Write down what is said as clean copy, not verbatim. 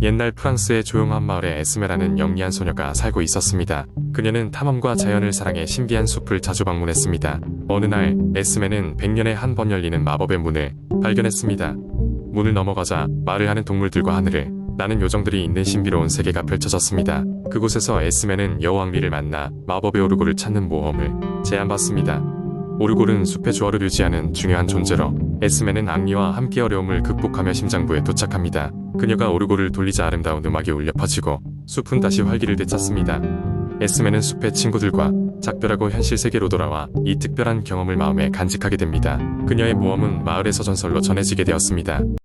옛날 프랑스의 조용한 마을에 에스메라는 영리한 소녀가 살고 있었습니다. 그녀는 탐험과 자연을 사랑해 신비한 숲을 자주 방문했습니다. 어느 날 에스메는 100년에 한 번 열리는 마법의 문을 발견했습니다. 문을 넘어가자 말을 하는 동물들과 하늘을 나는 요정들이 있는 신비로운 세계가 펼쳐졌습니다. 그곳에서 에스메는 여왕리를 만나 마법의 오르골을 찾는 모험을 제안받습니다. 오르골은 숲의 조화를 유지하는 중요한 존재로 에스메는 앙리와 함께 어려움을 극복하며 심장부에 도착합니다. 그녀가 오르골을 돌리자 아름다운 음악이 울려 퍼지고 숲은 다시 활기를 되찾습니다. 에스메는 숲의 친구들과 작별하고 현실 세계로 돌아와 이 특별한 경험을 마음에 간직하게 됩니다. 그녀의 모험은 마을에서 전설로 전해지게 되었습니다.